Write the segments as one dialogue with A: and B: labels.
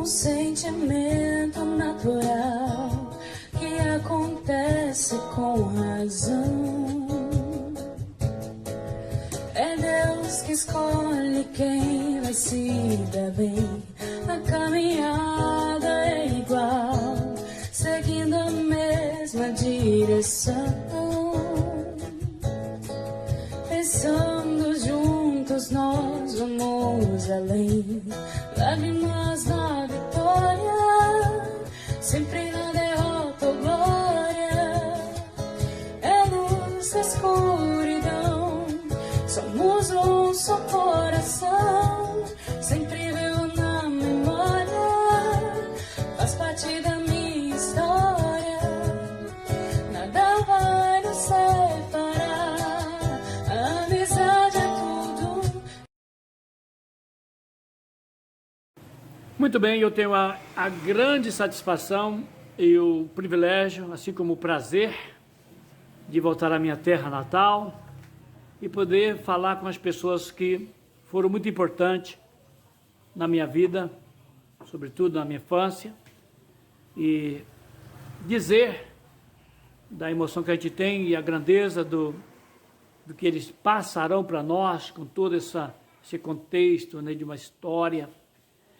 A: um sentimento natural que acontece com razão. É Deus que escolhe quem vai se dar bem. A caminhada é igual, seguindo a mesma direção. Pensando juntos nós vamos além. Lágrimas na vitória, sempre na derrota ou glória. É luz da escuridão, somos um só coração. Sempre vivo na memória, faz parte da minha história. Nada vai nos separar, a amizade é tudo.
B: Muito bem, eu tenho a grande satisfação e o privilégio, assim como o prazer, de voltar à minha terra natal e poder falar com as pessoas que foram muito importantes na minha vida, sobretudo na minha infância, e dizer da emoção que a gente tem e a grandeza do que eles passarão para nós, com todo esse contexto, né, de uma história.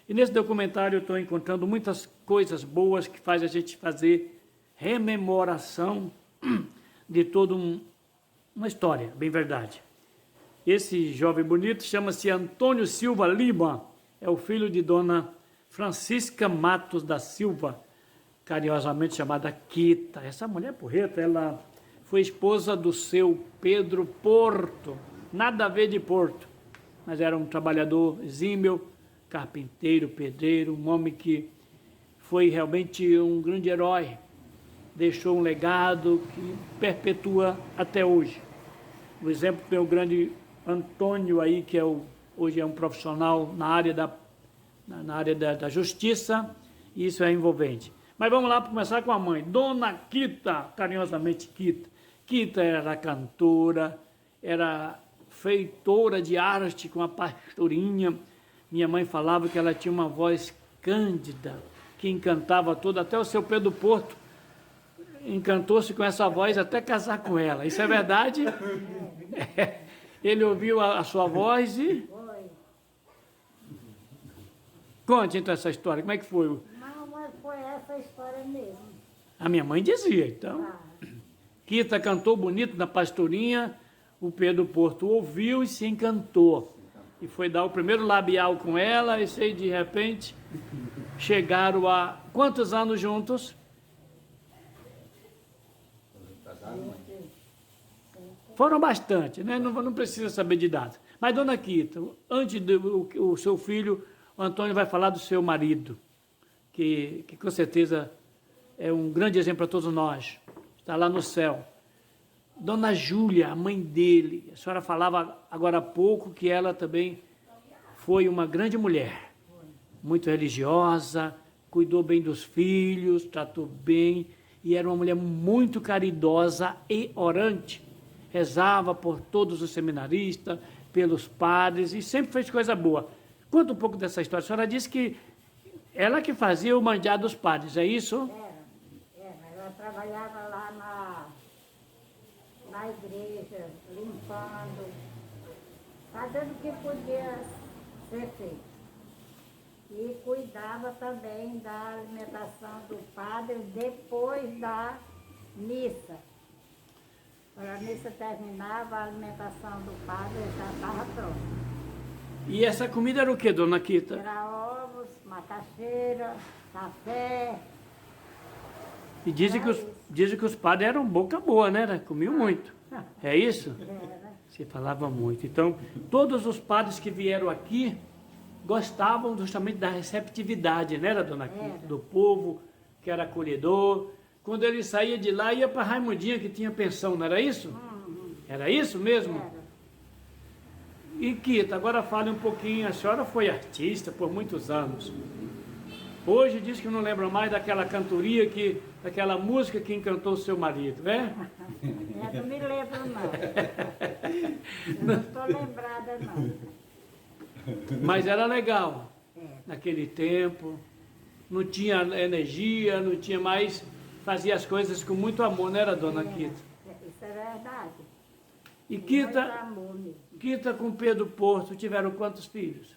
B: E nesse documentário eu estou encontrando muitas coisas boas que faz a gente fazer rememoração de toda uma história, bem verdade. Esse jovem bonito chama-se Antônio Silva Lima, é o filho de Dona Francisca Matos da Silva, carinhosamente chamada Quita. Essa mulher porreta, ela foi esposa do seu Pedro Porto, nada a ver de Porto, mas era um trabalhador exímio, carpinteiro, pedreiro, um homem que foi realmente um grande herói, deixou um legado que perpetua até hoje. Por exemplo, tem o grande Antônio aí, que hoje é um profissional na área da justiça, e isso é envolvente. Mas vamos lá para começar com a mãe, Dona Quita, carinhosamente Quita. Quita era cantora, era feitora de arte com a pastorinha. Minha mãe falava que ela tinha uma voz cândida, que encantava todo, até o seu Pedro Porto encantou-se com essa voz até casar com ela. Isso é verdade? Ele ouviu a sua voz e... Conte então essa história, como é que foi?
C: Não, mas foi essa história mesmo.
B: A minha mãe dizia, então. Quita cantou bonito na pastorinha, o Pedro Porto ouviu e se encantou. E foi dar o primeiro labial com ela, e sei, de repente, chegaram a quantos anos juntos? Foram bastante, né? Não precisa saber de data. Mas, Dona Quita, antes do seu filho, o Antônio vai falar do seu marido, que com certeza é um grande exemplo para todos nós, está lá no céu. Dona Júlia, a mãe dele, a senhora falava agora há pouco que ela também foi uma grande mulher, muito religiosa, cuidou bem dos filhos, tratou bem, e era uma mulher muito caridosa e orante. Rezava por todos os seminaristas, pelos padres, e sempre fez coisa boa. Conta um pouco dessa história. A senhora disse que ela que fazia o manjar dos padres, é isso?
C: Ela trabalhava lá na igreja, limpando, fazendo o que podia ser feito. E cuidava também da alimentação do padre depois da missa. Quando a missa terminava, a alimentação do padre já estava pronta.
B: E essa comida era o que, Dona Quita?
C: Era ovos, macaxeira, café.
B: E dizem que os padres eram boca boa, né? Comiam muito. É isso?
C: Era.
B: Você falava muito. Então, todos os padres que vieram aqui gostavam justamente da receptividade, né, Dona Quita? Do povo, que era acolhedor. Quando ele saía de lá, ia para Raimundinha, que tinha pensão, não era isso? Era isso mesmo?
C: Era.
B: E Quita, agora fale um pouquinho, a senhora foi artista por muitos anos. Hoje diz que não lembra mais daquela cantoria, daquela música que encantou o seu marido, né?
C: Eu não me lembro, não. Não estou lembrada, não.
B: Mas era legal, naquele tempo, não tinha energia, não tinha mais, fazia as coisas com muito amor, não era, dona Quita?
C: Isso é verdade.
B: E
C: Muito
B: Quita,
C: amor mesmo.
B: Quita com Pedro Porto tiveram quantos filhos?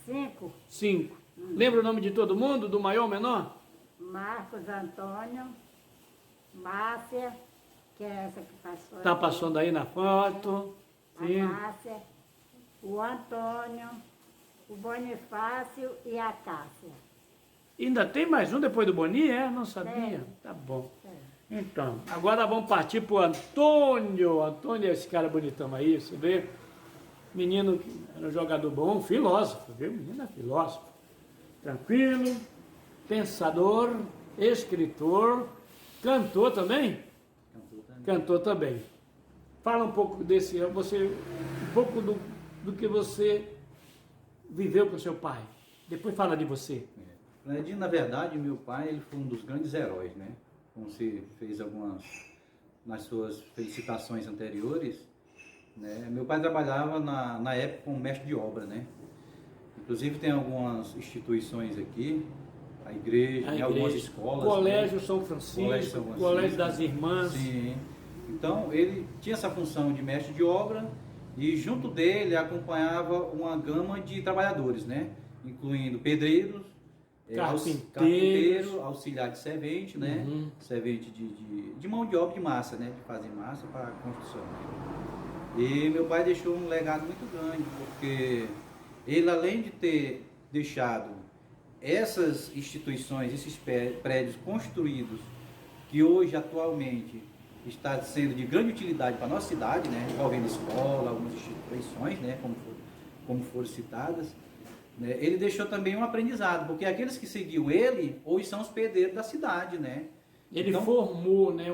C: 5,
B: 5. Lembra o nome de todo mundo, do maior ao menor?
C: Marcos Antônio, Márcia, que é essa que passou.
B: Está
C: aqui.
B: passando aí na foto.
C: A
B: Sim.
C: Márcia, o Antônio, o Bonifácio e a Cássia.
B: Ainda tem mais um depois do Boni, é? Não sabia.
C: Tem.
B: Tá bom.
C: É.
B: Então, agora vamos partir pro Antônio. Antônio é esse cara bonitão aí, você vê? Menino que era um jogador bom, filósofo, viu? Menino é filósofo. Tranquilo, pensador, escritor, cantor também? Cantor também. Fala um pouco desse, um pouco do que você viveu com seu pai. Depois fala de você.
D: Fernandinho, na verdade, meu pai ele foi um dos grandes heróis, né? Como você fez algumas, nas suas felicitações anteriores, né? Meu pai trabalhava na época como mestre de obra, né? Inclusive tem algumas instituições aqui, a igreja, tem algumas escolas.
B: Colégio
D: né?
B: São Francisco,
D: Colégio São Francisco,
B: Colégio das Irmãs.
D: Sim. Então ele tinha essa função de mestre de obra e junto dele acompanhava uma gama de trabalhadores, né? Incluindo pedreiros, carpinteiro, auxiliar de servente, né?
B: Uhum.
D: Servente de mão de obra de massa, né? De fazer massa para a construção. E meu pai deixou um legado muito grande, porque ele, além de ter deixado essas instituições, esses prédios construídos, que hoje, atualmente, está sendo de grande utilidade para a nossa cidade, né? Envolvendo escola, algumas instituições, né? Como foram citadas, né? Ele deixou também um aprendizado, porque aqueles que seguiam ele, hoje são os pedreiros da cidade, né?
B: Ele
D: então,
B: formou, né?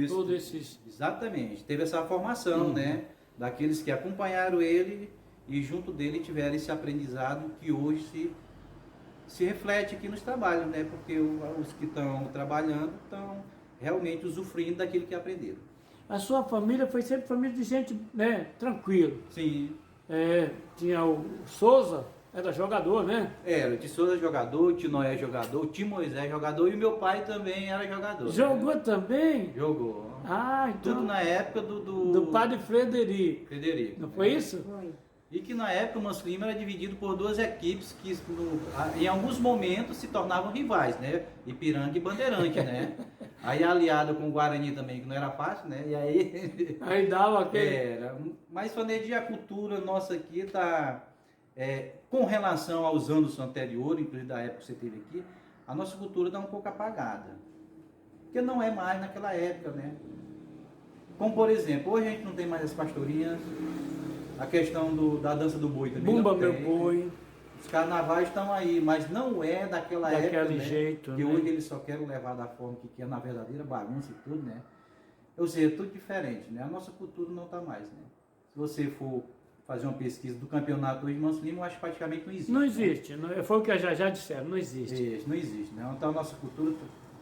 B: Todos esses...
D: Exatamente, teve essa formação, né? Daqueles que acompanharam ele e junto dele tiveram esse aprendizado que hoje se reflete aqui nos trabalhos, né? Porque os que estão trabalhando estão realmente usufruindo daquilo que aprenderam.
B: A sua família foi sempre família de gente, né? Tranquilo.
D: Sim.
B: Tinha o Souza, era jogador, né?
D: Era, o Tio Souza jogador, o Tio Noé jogador, o Tio Moisés jogador e o meu pai também era jogador.
B: Jogou
D: né?
B: também?
D: Jogou.
B: Ah, então...
D: Tudo na época do
B: padre Frederico.
D: Frederico.
B: Não foi isso?
C: Foi.
D: E que na época o Manso Lima era dividido por duas equipes que em alguns momentos se tornavam rivais, né? Ipiranga e Bandeirante, né? Aí aliado com o Guarani também, que não era fácil, né? E aí...
B: Aí dava aquele...
D: Era. Mas, Fernandinho, a cultura nossa aqui está... com relação aos anos anteriores, inclusive da época que você teve aqui, a nossa cultura está um pouco apagada. Porque não é mais naquela época, né? Como, por exemplo, hoje a gente não tem mais as pastorinhas, a questão da dança do boi também
B: Bumba
D: não
B: meu
D: tem.
B: boi.
D: Os carnavais estão aí, mas não é daquela época,
B: Daquele
D: né?
B: jeito,
D: Que
B: né?
D: hoje eles só querem levar da forma que é na verdadeira bagunça e tudo, né? Ou seja, tudo diferente, né? A nossa cultura não está mais, né? Se você for fazer uma pesquisa do campeonato hoje de Manso Lima, eu acho que praticamente não existe.
B: Não
D: né?
B: existe, foi o que já disseram, não existe.
D: Isso, não existe, né? Então a nossa cultura,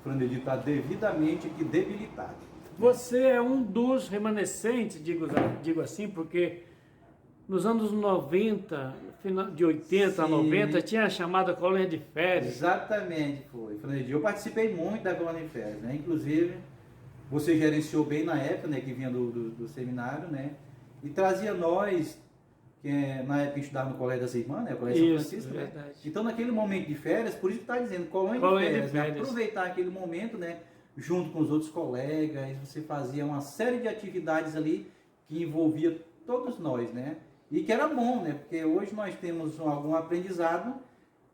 D: Fernandinho, está devidamente aqui debilitada.
B: Você é um dos remanescentes, digo assim, porque nos anos 90, final de 80 a
D: Sim.
B: 90, tinha a chamada colônia de férias.
D: Exatamente, foi. Fernandinho, eu participei muito da colônia de férias, né? Inclusive, você gerenciou bem na época, né? Que vinha do seminário, né? E trazia nós, que na época estudava no Colégio das Irmãs, né? O Colégio São Francisco, né?
B: Verdade.
D: Então, naquele momento de férias, por isso que está dizendo, colônia de férias, né? Aproveitar aquele momento, né? Junto com os outros colegas, você fazia uma série de atividades ali que envolvia todos nós, né? E que era bom, né? Porque hoje nós temos algum aprendizado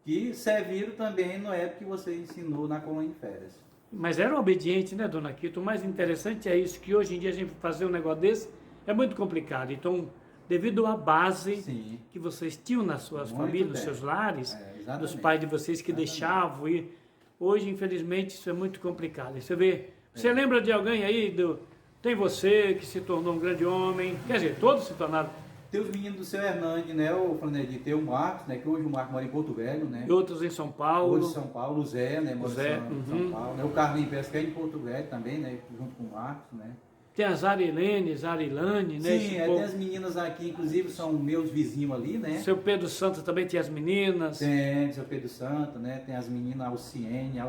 D: que serviram também na época que você ensinou na colônia de férias.
B: Mas era obediente, né, dona Quito? O mais interessante é isso, que hoje em dia a gente fazer um negócio desse é muito complicado. Então, devido à base
D: Sim.
B: que vocês tinham nas suas
D: Muito
B: famílias, nos
D: bem.
B: seus lares,
D: Exatamente.
B: dos pais de vocês que deixavam ir, hoje, infelizmente, isso é muito complicado. E você lembra de alguém aí, tem você que se tornou um grande homem, quer dizer, todos se tornaram,
D: Tem os meninos do seu Hernandes, né? O Fernandinho, tem o Marcos, né? Que hoje o Marcos mora em Porto Velho, né?
B: e outros em São Paulo.
D: Hoje em São Paulo, o Zé, né? Mora
B: Zé,
D: em São Paulo, né? O Carlinhos Pérez, que é em Porto Velho também, né? Junto com o Marcos, né?
B: Tem a Zarilene, Zarilane, né?
D: Sim, tem as meninas aqui, inclusive são meus vizinhos ali, né?
B: Seu Pedro Santo também tem as meninas.
D: Tem seu Pedro Santo, né? Tem as meninas Alciene,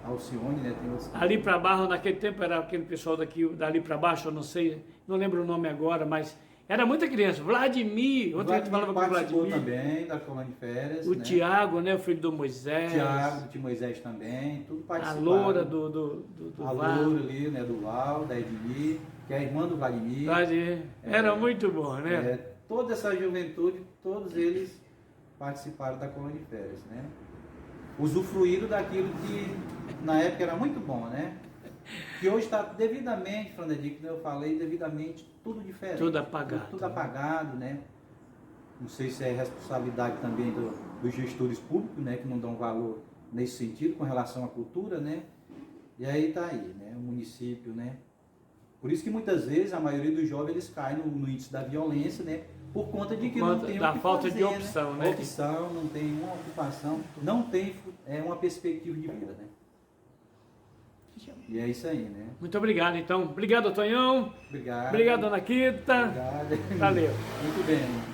D: Alcione, né? Tem os...
B: Ali para baixo, naquele tempo, era aquele pessoal dali para baixo, eu não sei, não lembro o nome agora, mas era muita criança. Vladimir, ontem a gente falava com o
D: participou
B: Vladimir.
D: também da colônia de férias.
B: O
D: né?
B: Tiago, né? O filho do Moisés.
D: Tiago, de Moisés também, tudo
B: A
D: participaram.
B: loura do
D: A
B: Val.
D: loura ali, né? Do Val, da Edmir, que é a irmã do Vladimir.
B: Vladimir. Era muito bom, né?
D: Toda essa juventude, todos eles participaram da colônia de férias, né? Usufruíram daquilo que na época era muito bom, né? Que hoje está devidamente, Fernandinho, como eu falei, devidamente tudo diferente.
B: Tudo apagado.
D: Tudo apagado, né? Não sei se é responsabilidade também dos gestores públicos, né? Que não dão valor nesse sentido com relação à cultura, né? E aí está aí, né? O município, né? Por isso que muitas vezes a maioria dos jovens eles caem no índice da violência, né? Por conta de que não tem
B: da
D: o que
B: falta
D: fazer,
B: de opção, né?
D: Opção, não tem uma ocupação, não tem uma perspectiva de vida, né? E é isso aí, né?
B: Muito obrigado, então. Obrigado, Tonhão.
D: Obrigado.
B: Obrigado, Dona Quita.
D: Obrigado.
B: Valeu.
D: Muito bem.